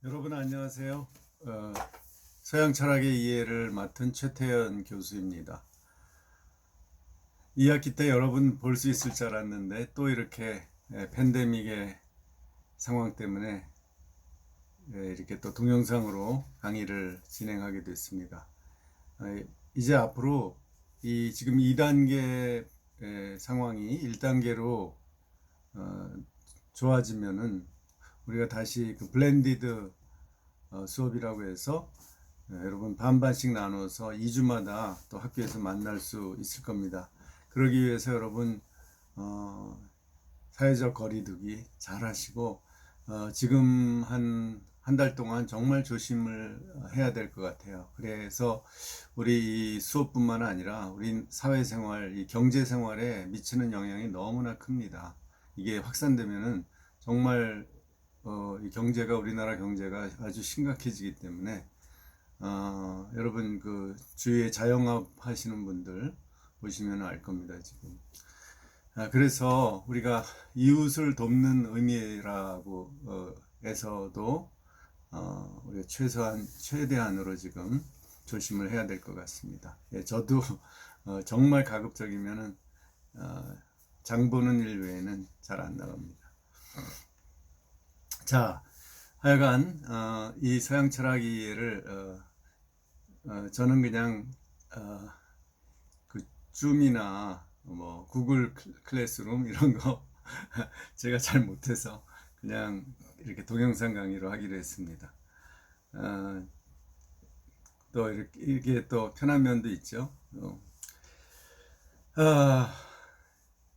여러분 안녕하세요. 서양 철학의 이해를 맡은 최태현 교수입니다. 2학기 때 여러분 볼 수 있을 줄 알았는데 또 이렇게 팬데믹의 상황 때문에 이렇게 또 동영상으로 강의를 진행하게 됐습니다. 이제 앞으로 이 지금 2단계 상황이 1단계로 좋아지면은 우리가 다시 그 블렌디드 수업이라고 해서 여러분 반반씩 나눠서 2주마다 또 학교에서 만날 수 있을 겁니다. 그러기 위해서 여러분 사회적 거리두기 잘 하시고 지금 한 달 동안 정말 조심을 해야 될 것 같아요. 그래서 우리 수업뿐만 아니라 우리 사회생활, 이 경제생활에 미치는 영향이 너무나 큽니다. 이게 확산되면은 정말 이 경제가 우리나라 경제가 아주 심각해지기 때문에 여러분 그 주위에 자영업 하시는 분들 보시면 알 겁니다 지금. 그래서 우리가 이웃을 돕는 의미라고 해서도 우리가 최대한으로 지금 조심을 해야 될 것 같습니다. 예, 저도 정말 가급적이면은 장 보는 일 외에는 잘 안 나갑니다. 자, 하여간 이 서양 철학 이해를 저는 그냥 그 줌이나 뭐 구글 클래스룸 이런 거 제가 잘 못해서 그냥 이렇게 동영상 강의로 하기로 했습니다. 또 이게 또 편한 면도 있죠.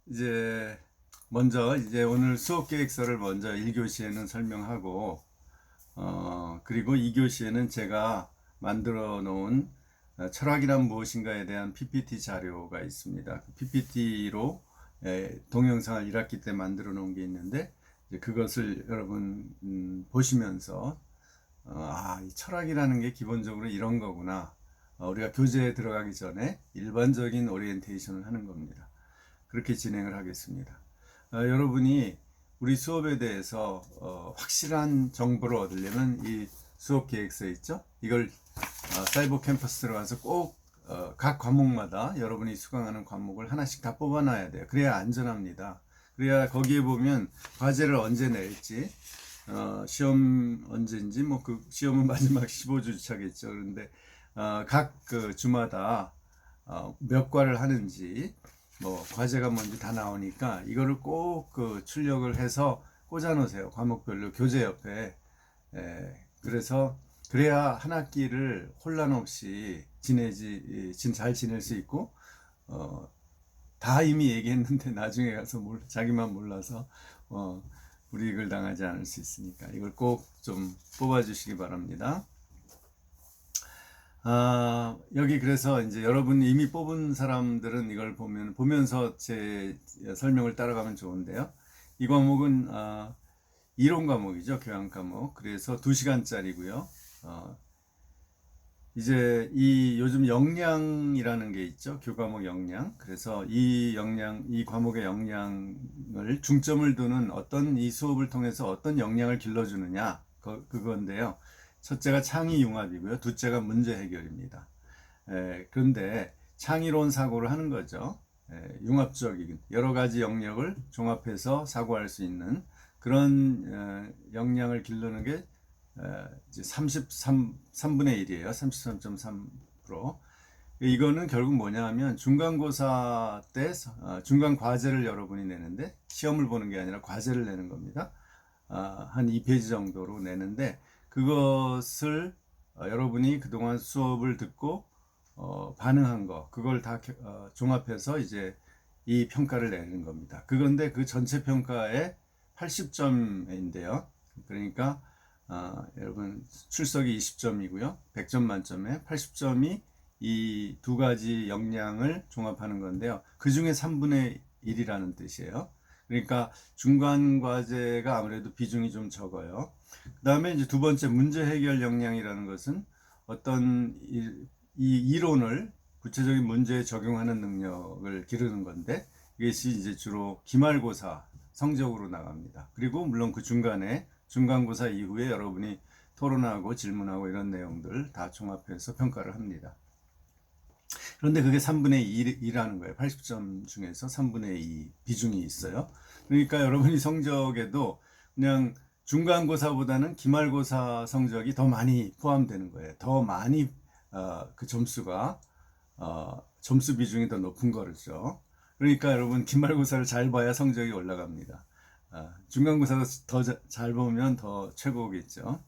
이제 먼저 이제 오늘 수업 계획서를 먼저 1교시에는 설명하고 그리고 2교시에는 제가 만들어 놓은 철학이란 무엇인가에 대한 PPT 자료가 있습니다. 그 PPT로 동영상을 1학기 때 만들어 놓은 게 있는데 그것을 여러분 보시면서 이 철학이라는 게 기본적으로 이런 거구나. 우리가 교재에 들어가기 전에 일반적인 오리엔테이션을 하는 겁니다. 그렇게 진행을 하겠습니다. 여러분이 우리 수업에 대해서 확실한 정보를 얻으려면 이 수업 계획서 있죠? 이걸 사이버 캠퍼스 들어가서 꼭 각 과목마다 여러분이 수강하는 과목을 하나씩 다 뽑아놔야 돼요. 그래야 안전합니다. 그래야 거기에 보면 과제를 언제 낼지, 시험 언제인지, 뭐 그 시험은 마지막 15주 차겠죠. 그런데 각 그 주마다 몇 과를 하는지, 뭐 과제가 뭔지 다 나오니까 이거를 꼭 그 출력을 해서 꽂아 놓으세요. 과목별로 교재 옆에. 그래서 그래야 한 학기를 혼란 없이 잘 지낼 수 있고 다 이미 얘기했는데 나중에 가서 자기만 몰라서 불이익을 당하지 않을 수 있으니까 이걸 꼭 좀 뽑아 주시기 바랍니다. 여기 그래서 이제 여러분 이미 뽑은 사람들은 이걸 보면서 제 설명을 따라가면 좋은데요. 이 과목은 이론 과목이죠. 교양 과목. 그래서 2시간짜리고요. 이제 이 요즘 역량이라는 게 있죠. 교과목 역량. 그래서 이 과목의 역량을 중점을 두는 이 수업을 통해서 어떤 역량을 길러주느냐. 그건데요. 첫째가 창의 융합이고요. 둘째가 문제 해결입니다. 그런데 창의로운 사고를 하는 거죠. 융합적인 여러 가지 영역을 종합해서 사고할 수 있는 그런 역량을 기르는 게 이제 3분의 1이에요. 33.3%. 이거는 결국 뭐냐 하면 중간고사 때 중간 과제를 여러분이 내는데 시험을 보는 게 아니라 과제를 내는 겁니다. 한 2페이지 정도로 내는데 그것을 여러분이 그동안 수업을 듣고 반응한 거 그걸 다 종합해서 이제 이 평가를 내는 겁니다. 그건데 그 전체 평가에 80점인데요. 그러니까 여러분 출석이 20점이고요. 100점 만점에 80점이 이 두 가지 역량을 종합하는 건데요. 그 중에 3분의 1이라는 뜻이에요. 그러니까 중간 과제가 아무래도 비중이 좀 적어요. 그 다음에 이제 두 번째 문제 해결 역량이라는 것은 어떤 이 이론을 구체적인 문제에 적용하는 능력을 기르는 건데 이것이 이제 주로 기말고사 성적으로 나갑니다. 그리고 물론 그 중간고사 이후에 여러분이 토론하고 질문하고 이런 내용들 다 종합해서 평가를 합니다. 그런데 그게 3분의 2라는 거예요. 80점 중에서 3분의 2 비중이 있어요. 그러니까 여러분이 성적에도 그냥 중간고사보다는 기말고사 성적이 더 많이 포함되는 거예요. 더 많이 그 점수가 점수 비중이 더 높은 거죠. 그러니까 여러분 기말고사를 잘 봐야 성적이 올라갑니다. 중간고사도 더 잘 보면 더 최고겠죠.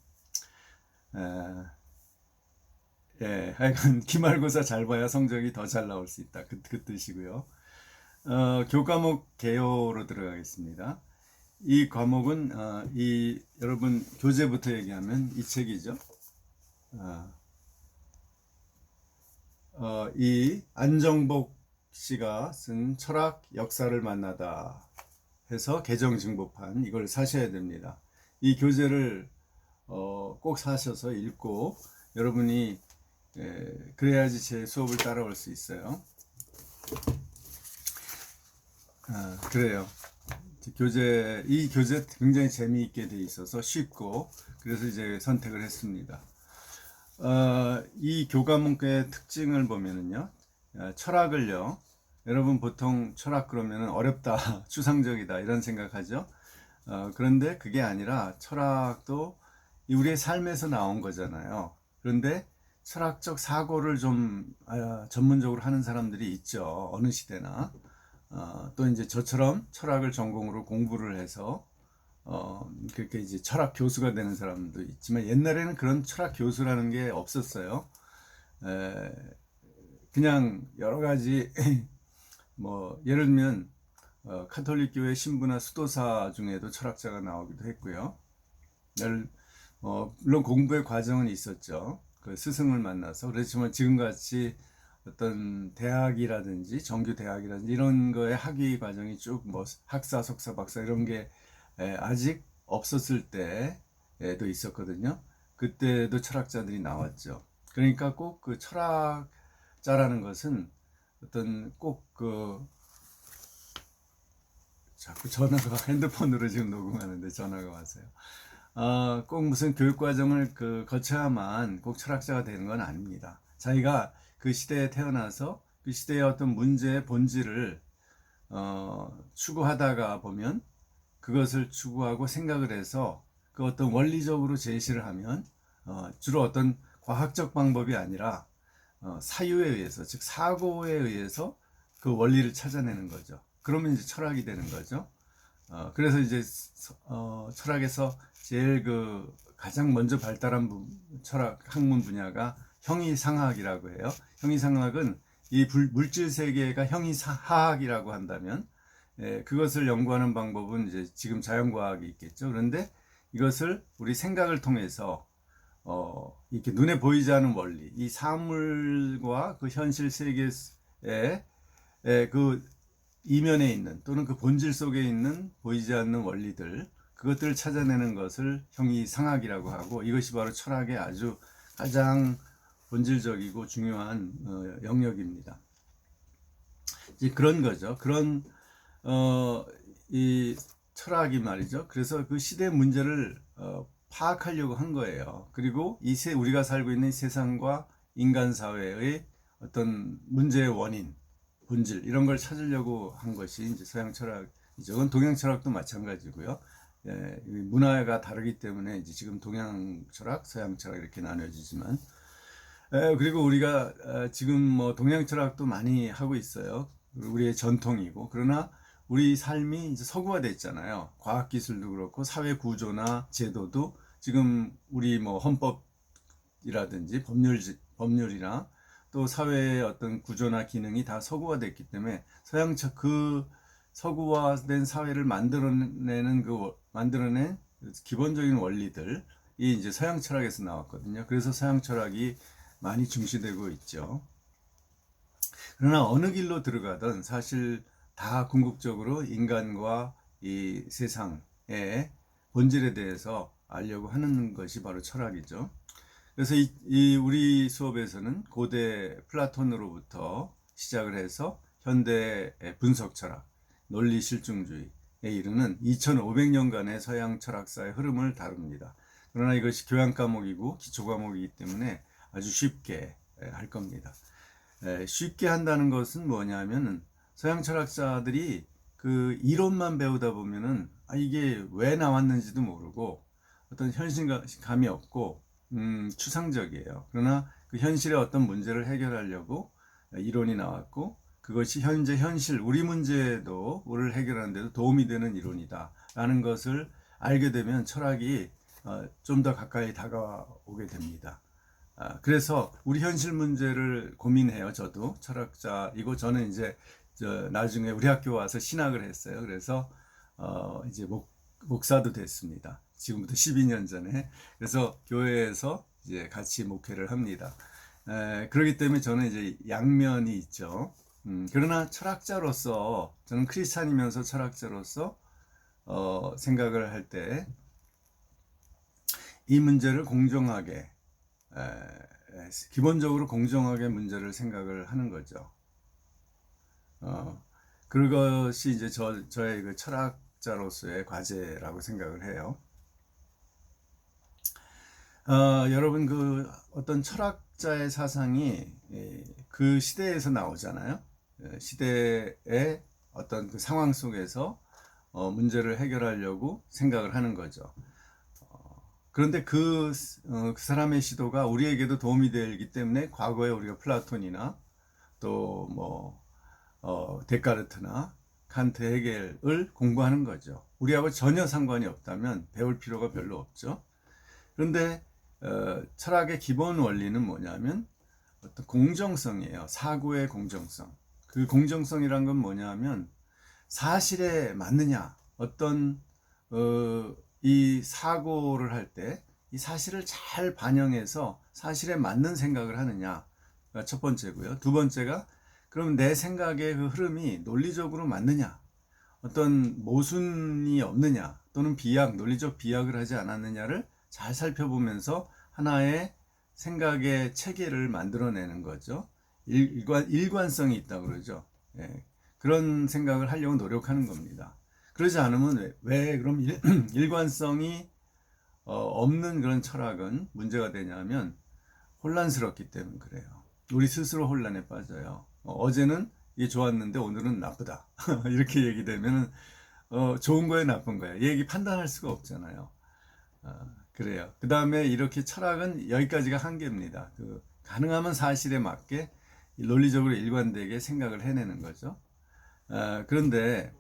예, 하여간 기말고사 잘 봐야 성적이 더 잘 나올 수 있다. 그 뜻이고요. 교과목 개요로 들어가겠습니다. 이 과목은 여러분 교재부터 얘기하면 이 책이죠. 이 안정복 씨가 쓴 철학 역사를 만나다 해서 개정증보판 이걸 사셔야 됩니다. 이 교재를 꼭 사셔서 읽고 여러분이 그래야지 제 수업을 따라올 수 있어요. 그래요. 이 교재 굉장히 재미있게 돼 있어서 쉽고 그래서 이제 선택을 했습니다. 이 교과목의 특징을 보면은요, 철학을요, 여러분 보통 철학 그러면은 어렵다, 추상적이다 이런 생각하죠. 그런데 그게 아니라 철학도 우리의 삶에서 나온 거잖아요. 그런데 철학적 사고를 좀 전문적으로 하는 사람들이 있죠. 어느 시대나. 또 이제 저처럼 철학을 전공으로 공부를 해서 그렇게 이제 철학 교수가 되는 사람도 있지만 옛날에는 그런 철학 교수라는 게 없었어요. 그냥 여러 가지 뭐 예를 들면 카톨릭 교회 신부나 수도사 중에도 철학자가 나오기도 했고요. 물론 공부의 과정은 있었죠. 그 스승을 만나서. 그렇지만 지금같이 어떤 대학이라든지 정규 대학이라든지 이런 거에 학위 과정이 쭉 뭐 학사, 석사, 박사 이런 게 아직 없었을 때에도 있었거든요. 그때도 철학자들이 나왔죠. 그러니까 꼭 그 철학자라는 것은 어떤 꼭 자꾸 전화가 핸드폰으로 지금 녹음하는데 전화가 왔어요. 꼭 무슨 교육과정을 거쳐야만 꼭 철학자가 되는 건 아닙니다. 자기가 그 시대에 태어나서 그 시대의 어떤 문제의 본질을 추구하다가 보면 그것을 추구하고 생각을 해서 그 어떤 원리적으로 제시를 하면 주로 어떤 과학적 방법이 아니라 사유에 의해서, 즉 사고에 의해서 그 원리를 찾아내는 거죠. 그러면 이제 철학이 되는 거죠. 그래서 이제 철학에서 제일 가장 먼저 발달한 철학 학문 분야가 형이상학이라고 해요. 형이상학은 이 물질 세계가 형이하학이라고 한다면 그것을 연구하는 방법은 이제 지금 자연과학이 있겠죠. 그런데 이것을 우리 생각을 통해서 이렇게 눈에 보이지 않는 원리, 이 사물과 그 현실 세계의 그 이면에 있는 또는 그 본질 속에 있는 보이지 않는 원리들, 그것들을 찾아내는 것을 형이상학이라고 하고, 이것이 바로 철학의 아주 가장 본질적이고 중요한 영역입니다. 이제 그런 거죠. 그런 이 철학이 말이죠. 그래서 그 시대의 문제를 파악하려고 한 거예요. 그리고 우리가 살고 있는 세상과 인간 사회의 어떤 문제의 원인, 본질 이런 걸 찾으려고 한 것이 이제 서양 철학이죠. 그건 동양 철학도 마찬가지고요. 문화가 다르기 때문에 이제 지금 동양 철학, 서양 철학 이렇게 나눠지지만 그리고 우리가 지금 뭐 동양 철학도 많이 하고 있어요. 우리의 전통이고, 그러나 우리 삶이 이제 서구화됐잖아요. 과학기술도 그렇고 사회 구조나 제도도 지금 우리 뭐 헌법이라든지 법률이나 또 사회의 어떤 구조나 기능이 다 서구화됐기 때문에 그 서구화된 사회를 만들어낸 기본적인 원리들이 이제 서양 철학에서 나왔거든요. 그래서 서양 철학이 많이 중시되고 있죠. 그러나 어느 길로 들어가든 사실 다 궁극적으로 인간과 이 세상의 본질에 대해서 알려고 하는 것이 바로 철학이죠. 그래서 우리 수업에서는 고대 플라톤으로부터 시작을 해서 현대 분석 철학, 논리 실증주의에 이르는 2500년간의 서양 철학사의 흐름을 다룹니다. 그러나 이것이 교양 과목이고 기초 과목이기 때문에 아주 쉽게 할 겁니다. 쉽게 한다는 것은 뭐냐면은 서양 철학자들이 그 이론만 배우다 보면은 이게 왜 나왔는지도 모르고 어떤 현실감이 없고 추상적이에요. 그러나 그 현실의 어떤 문제를 해결하려고 이론이 나왔고 그것이 현재 현실 우리 문제도를 해결하는 데도 도움이 되는 이론이다라는 것을 알게 되면 철학이 좀 더 가까이 다가오게 됩니다. 그래서 우리 현실 문제를 고민해요. 저도 철학자이고 저는 이제 나중에 우리 학교 와서 신학을 했어요. 그래서 이제 목사도 됐습니다. 지금부터 12년 전에. 그래서 교회에서 이제 같이 목회를 합니다. 그렇기 때문에 저는 이제 양면이 있죠. 그러나 철학자로서 저는 크리스찬이면서 철학자로서 생각을 할 때 이 문제를 공정하게 기본적으로 공정하게 문제를 생각을 하는 거죠. 그것이 이제 저의 그 철학자로서의 과제라고 생각을 해요. 여러분 그 어떤 철학자의 사상이 그 시대에서 나오잖아요. 시대의 어떤 그 상황 속에서 문제를 해결하려고 생각을 하는 거죠. 그런데 그 사람의 시도가 우리에게도 도움이 되기 때문에 과거에 우리가 플라톤이나 또 뭐 데카르트나 칸트, 헤겔을 공부하는 거죠. 우리하고 전혀 상관이 없다면 배울 필요가 별로 없죠. 그런데 철학의 기본 원리는 뭐냐면 어떤 공정성이에요. 사고의 공정성. 그 공정성이란 건 뭐냐면 사실에 맞느냐, 어떤 이 사고를 할 때 이 사실을 잘 반영해서 사실에 맞는 생각을 하느냐가 첫 번째고요. 두 번째가 그럼 내 생각의 그 흐름이 논리적으로 맞느냐, 어떤 모순이 없느냐, 또는 논리적 비약을 하지 않았느냐를 잘 살펴보면서 하나의 생각의 체계를 만들어내는 거죠. 일관성이 있다 그러죠. 예, 그런 생각을 하려고 노력하는 겁니다. 그러지 않으면 왜 그럼 일관성이 없는 그런 철학은 문제가 되냐면 혼란스럽기 때문에 그래요. 우리 스스로 혼란에 빠져요. 어제는 이게 좋았는데 오늘은 나쁘다. 이렇게 얘기되면 좋은 거예요, 나쁜 거예요. 얘기 판단할 수가 없잖아요. 그래요. 그 다음에 이렇게 철학은 여기까지가 한계입니다. 가능하면 사실에 맞게 논리적으로 일관되게 생각을 해내는 거죠. 그런데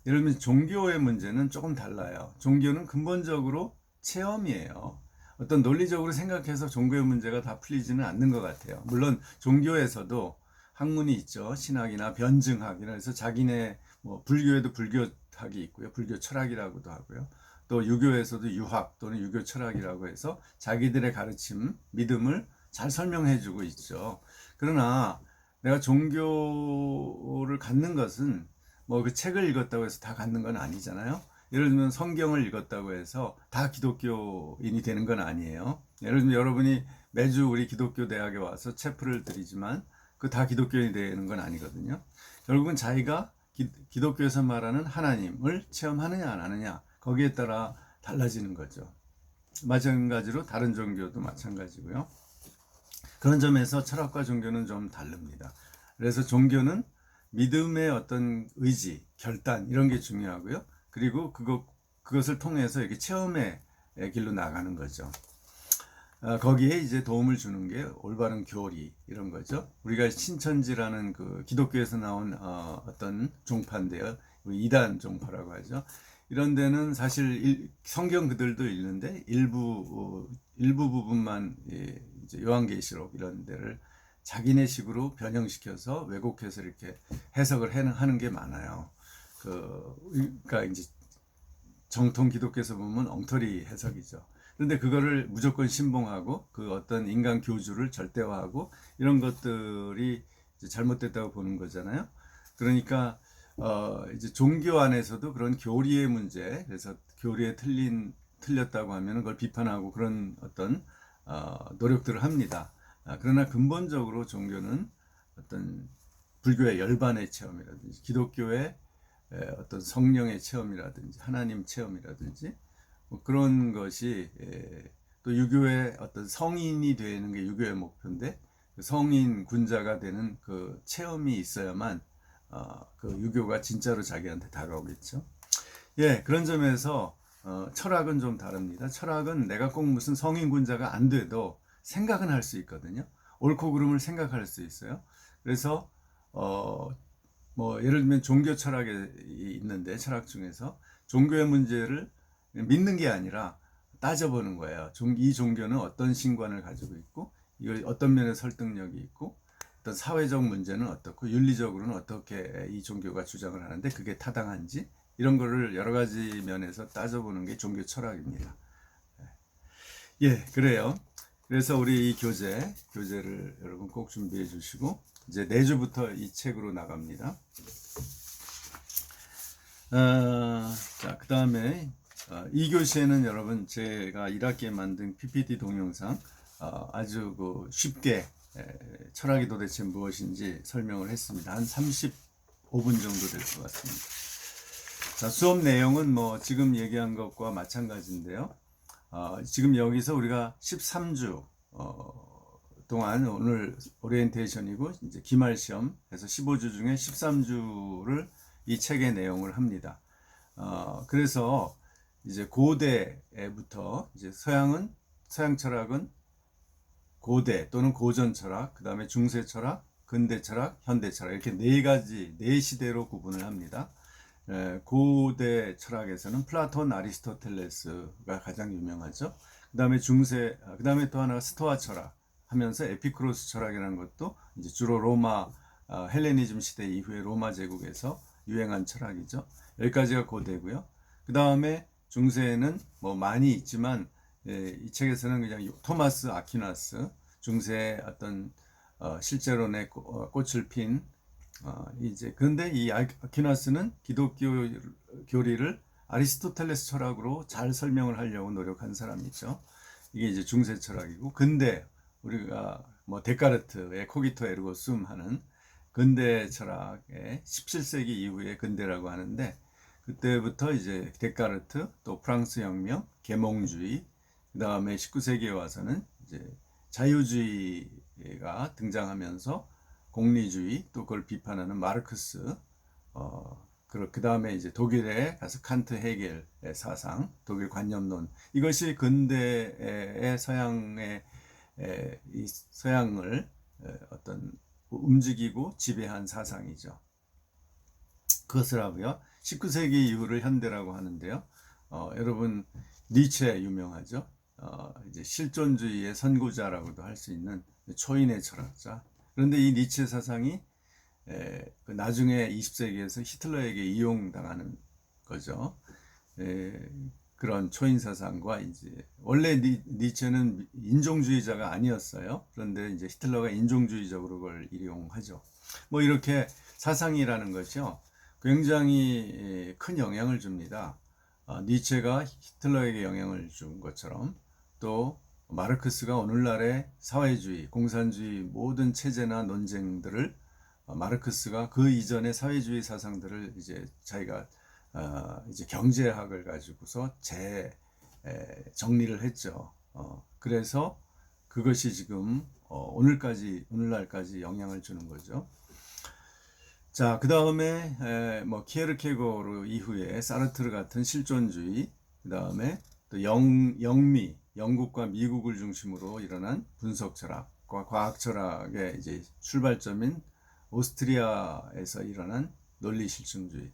예를 들면 종교의 문제는 조금 달라요. 종교는 근본적으로 체험이에요. 어떤 논리적으로 생각해서 종교의 문제가 다 풀리지는 않는 것 같아요. 물론 종교에서도 학문이 있죠. 신학이나 변증학이나 해서 자기네 뭐 불교에도 불교학이 있고요. 불교 철학이라고도 하고요. 또 유교에서도 유학 또는 유교 철학이라고 해서 자기들의 가르침, 믿음을 잘 설명해주고 있죠. 그러나 내가 종교를 갖는 것은 뭐 그 책을 읽었다고 해서 다 갖는 건 아니잖아요. 예를 들면 성경을 읽었다고 해서 다 기독교인이 되는 건 아니에요. 예를 들면 여러분이 매주 우리 기독교 대학에 와서 체프를 드리지만 그 다 기독교인이 되는 건 아니거든요. 결국은 자기가 기독교에서 말하는 하나님을 체험하느냐 안 하느냐 거기에 따라 달라지는 거죠. 마찬가지로 다른 종교도 마찬가지고요. 그런 점에서 철학과 종교는 좀 다릅니다. 그래서 종교는 믿음의 어떤 의지, 결단 이런 게 중요하고요. 그리고 그것을 통해서 이렇게 체험의 길로 나가는 거죠. 거기에 이제 도움을 주는 게 올바른 교리 이런 거죠. 우리가 신천지라는 그 기독교에서 나온 어떤 종파인데요. 이단 종파라고 하죠. 이런 데는 사실 성경 그들도 읽는데 일부 부분만 이제 요한계시록 이런 데를 자기네식으로 변형시켜서 왜곡해서 이렇게 해석을 하는 게 많아요. 그러니까 이제 정통 기독교에서 보면 엉터리 해석이죠. 그런데 그거를 무조건 신봉하고 그 어떤 인간 교주를 절대화하고 이런 것들이 이제 잘못됐다고 보는 거잖아요. 그러니까 이제 종교 안에서도 그런 교리의 문제, 그래서 교리에 틀렸다고 하면 그걸 비판하고 그런 어떤 노력들을 합니다. 그러나 근본적으로 종교는 어떤 불교의 열반의 체험이라든지 기독교의 어떤 성령의 체험이라든지 하나님 체험이라든지 뭐 그런 것이 또 유교의 어떤 성인이 되는 게 유교의 목표인데 그 성인 군자가 되는 그 체험이 있어야만 그 유교가 진짜로 자기한테 다가오겠죠. 예, 그런 점에서 철학은 좀 다릅니다. 철학은 내가 꼭 무슨 성인 군자가 안 돼도 생각은 할 수 있거든요. 옳고 그름을 생각할 수 있어요. 그래서 어, 뭐 예를 들면 종교 철학에 있는데 철학 중에서 종교의 문제를 믿는 게 아니라 따져보는 거예요. 이 종교는 어떤 신관을 가지고 있고 이거 어떤 면에 설득력이 있고 어떤 사회적 문제는 어떻고 윤리적으로는 어떻게 이 종교가 주장을 하는데 그게 타당한지 이런 거를 여러 가지 면에서 따져보는 게 종교 철학입니다. 예, 그래요. 그래서 우리 이 교재를 여러분 꼭 준비해 주시고 이제 내주부터 이 책으로 나갑니다. 자, 그 다음에 2교시에는 여러분 제가 1학기에 만든 PPT 동영상 아주 쉽게 철학이 도대체 무엇인지 설명을 했습니다. 한 35분 정도 될 것 같습니다. 자, 수업 내용은 뭐 지금 얘기한 것과 마찬가지인데요. 지금 여기서 우리가 13주 동안 오늘 오리엔테이션이고 이제 기말 시험 해서 15주 중에 13주를 이 책의 내용을 합니다. 그래서 이제 고대부터 이제 서양 철학은 고대 또는 고전 철학, 그 다음에 중세 철학, 근대 철학, 현대 철학 이렇게 네 시대로 구분을 합니다. 고대 철학에서는 플라톤, 아리스토텔레스가 가장 유명하죠. 그 다음에 또 하나가 스토아 철학 하면서 에피쿠로스 철학이라는 것도 이제 주로 로마 헬레니즘 시대 이후에 로마 제국에서 유행한 철학이죠. 여기까지가 고대고요. 그 다음에 중세에는 뭐 많이 있지만 이 책에서는 그냥 토마스 아퀴나스 중세의 어떤 실제론의 꽃을 핀 이제 그런데 이 아퀴나스는 기독교 교리를 아리스토텔레스 철학으로 잘 설명을 하려고 노력한 사람이죠. 이게 이제 중세 철학이고 근대 우리가 뭐 데카르트의 코기토 에르고 숨 하는 근대 철학의 17세기 이후의 근대라고 하는데 그때부터 이제 데카르트 또 프랑스 혁명, 계몽주의 그 다음에 19세기에 와서는 이제 자유주의가 등장하면서 공리주의 또 그걸 비판하는 마르크스 그 다음에 이제 독일에 가서 칸트 헤겔의 사상 독일 관념론 이것이 근대의 서양을 어떤 움직이고 지배한 사상이죠. 그것을 하고요. 19세기 이후를 현대라고 하는데요. 여러분 니체 유명하죠. 이제 실존주의의 선구자라고도 할 수 있는 초인의 철학자. 그런데 이 니체 사상이 나중에 20세기에서 히틀러에게 이용당하는 거죠. 그런 초인 사상과 이제 원래 니체는 인종주의자가 아니었어요. 그런데 이제 히틀러가 인종주의적으로 그걸 이용하죠. 뭐 이렇게 사상이라는 것이요. 굉장히 큰 영향을 줍니다. 니체가 히틀러에게 영향을 준 것처럼 또 마르크스가 오늘날의 사회주의, 공산주의 모든 체제나 논쟁들을 마르크스가 그 이전의 사회주의 사상들을 이제 자기가 이제 경제학을 가지고서 정리를 했죠. 그래서 그것이 지금 오늘날까지 영향을 주는 거죠. 자, 그 다음에 뭐 키에르케고르 이후에 사르트르 같은 실존주의, 그 다음에 또 영국과 미국을 중심으로 일어난 분석 철학과 과학 철학의 이제 출발점인 오스트리아에서 일어난 논리 실증주의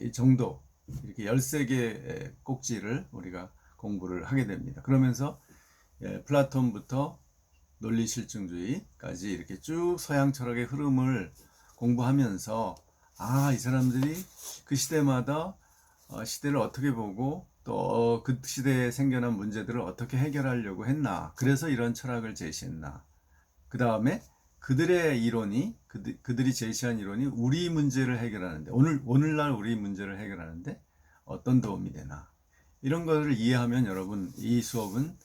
이 정도 이렇게 13개의 꼭지를 우리가 공부를 하게 됩니다. 그러면서 플라톤부터 논리 실증주의까지 이렇게 쭉 서양 철학의 흐름을 공부하면서 이 사람들이 그 시대마다 시대를 어떻게 보고 또 그 시대에 생겨난 문제들을 어떻게 해결하려고 했나 그래서 이런 철학을 제시했나 그 다음에 그들의 이론이 그들이 제시한 이론이 우리 문제를 해결하는데 오늘날 우리 문제를 해결하는데 어떤 도움이 되나 이런 것을 이해하면 여러분 이 수업은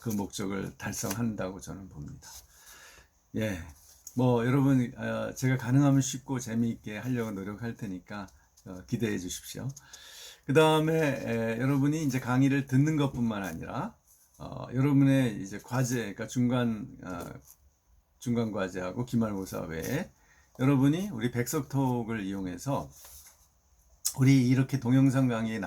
그 목적을 달성한다고 저는 봅니다. 예, 뭐 여러분 제가 가능하면 쉽고 재미있게 하려고 노력할 테니까 기대해 주십시오. 그 다음에 여러분이 이제 강의를 듣는 것뿐만 아니라 여러분의 이제 과제, 그러니까 중간 과제하고 기말고사 외에 여러분이 우리 백석톡을 이용해서 우리 이렇게 동영상 강의의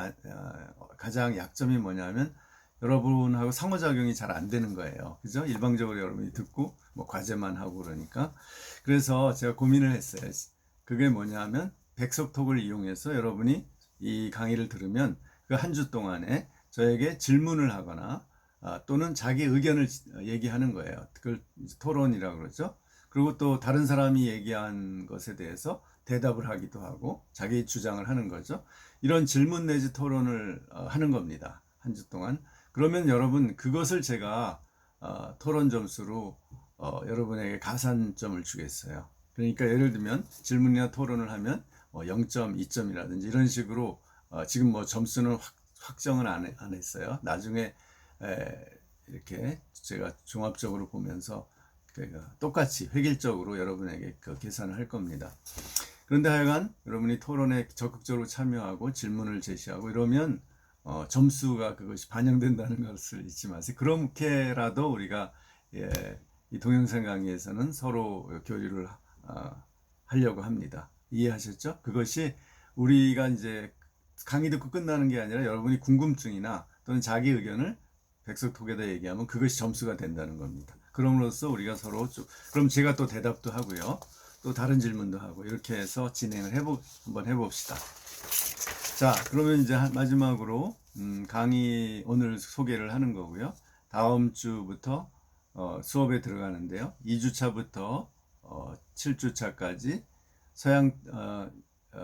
가장 약점이 뭐냐면 여러분하고 상호작용이 잘 안 되는 거예요. 그죠? 일방적으로 여러분이 듣고 뭐 과제만 하고 그러니까. 그래서 제가 고민을 했어요. 그게 뭐냐면 백석톡을 이용해서 여러분이 이 강의를 들으면 그 한 주 동안에 저에게 질문을 하거나 또는 자기 의견을 얘기하는 거예요. 그걸 토론이라고 그러죠. 그리고 또 다른 사람이 얘기한 것에 대해서 대답을 하기도 하고 자기 주장을 하는 거죠. 이런 질문 내지 토론을 하는 겁니다. 한 주 동안. 그러면 여러분 그것을 제가 토론 점수로 여러분에게 가산점을 주겠어요. 그러니까 예를 들면 질문이나 토론을 하면 0점, 2점이라든지 이런 식으로 지금 뭐 점수는 확정은 안 했어요. 나중에 이렇게 제가 종합적으로 보면서 똑같이 획일적으로 여러분에게 그 계산을 할 겁니다. 그런데 하여간 여러분이 토론에 적극적으로 참여하고 질문을 제시하고 이러면 점수가 그것이 반영된다는 것을 잊지 마세요. 그렇게라도 우리가 이 동영상 강의에서는 서로 교류를 하려고 합니다. 이해하셨죠? 그것이 우리가 이제 강의 듣고 끝나는 게 아니라 여러분이 궁금증이나 또는 자기 의견을 백석톡에다 얘기하면 그것이 점수가 된다는 겁니다. 그럼으로써 우리가 서로 그럼 제가 또 대답도 하고요. 또 다른 질문도 하고 이렇게 해서 진행을 한번 해봅시다. 자, 그러면 이제 마지막으로 강의 오늘 소개를 하는 거고요. 다음 주부터 수업에 들어가는데요. 2주차부터 7주차까지 서양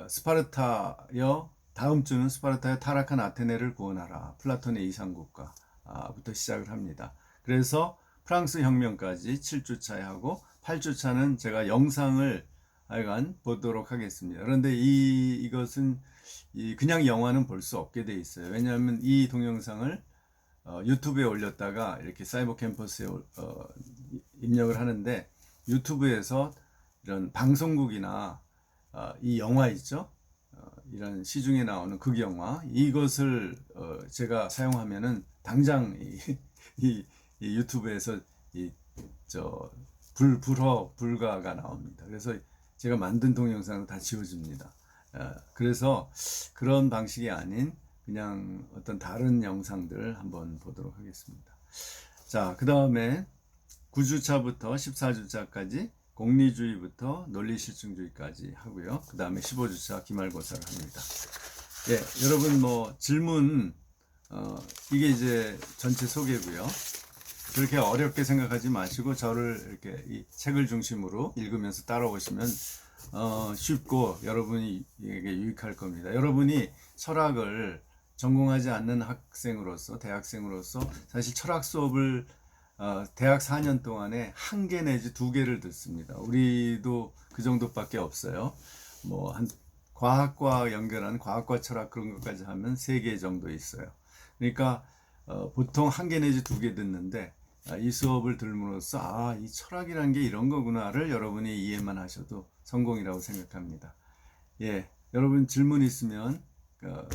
스파르타여 다음 주는 스파르타의 타락한 아테네를 구원하라. 플라톤의 이상국가부터 시작을 합니다. 그래서 프랑스 혁명까지 7주차에 하고 8주차는 제가 영상을 하여간 보도록 하겠습니다. 그런데 이것은 그냥 영화는 볼 수 없게 돼 있어요. 왜냐하면 이 동영상을 유튜브에 올렸다가 이렇게 사이버 캠퍼스에 입력을 하는데 유튜브에서 이런 방송국이나 이 영화 있죠? 이런 시중에 나오는 극영화 이것을 제가 사용하면은 당장 이 유튜브에서 불가가 나옵니다. 그래서 제가 만든 동영상은 다 지워집니다. 그래서 그런 방식이 아닌 그냥 어떤 다른 영상들을 한번 보도록 하겠습니다. 자, 그 다음에 9주차부터 14주차까지 공리주의부터 논리실증주의까지 하고요. 그 다음에 15주차 기말고사를 합니다. 예, 여러분 뭐 질문 이게 이제 전체 소개고요. 그렇게 어렵게 생각하지 마시고 저를 이렇게 이 책을 중심으로 읽으면서 따라오시면 쉽고 여러분에게 유익할 겁니다. 여러분이 철학을 전공하지 않는 학생으로서 대학생으로서 사실 철학 수업을 대학 4년 동안에 1개 내지 2개를 듣습니다. 우리도 그 정도밖에 없어요. 뭐 한 과학과 연결한 과학과 철학 그런 것까지 하면 3개 정도 있어요. 그러니까 보통 1개 내지 2개 듣는데 이 수업을 들음으로써 이 철학이란 게 이런 거구나를 여러분이 이해만 하셔도 성공이라고 생각합니다. 예, 여러분 질문 있으면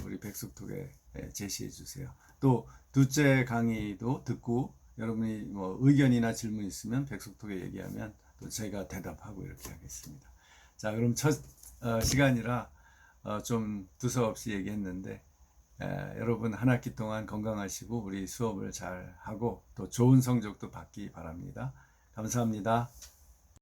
우리 백석톡에 제시해 주세요. 또 둘째 강의도 듣고 여러분이 뭐 의견이나 질문 있으면 백석톡에 얘기하면 또 제가 대답하고 이렇게 하겠습니다. 자, 그럼 첫 시간이라 좀 두서없이 얘기했는데 여러분 한 학기 동안 건강하시고 우리 수업을 잘 하고 또 좋은 성적도 받기 바랍니다. 감사합니다.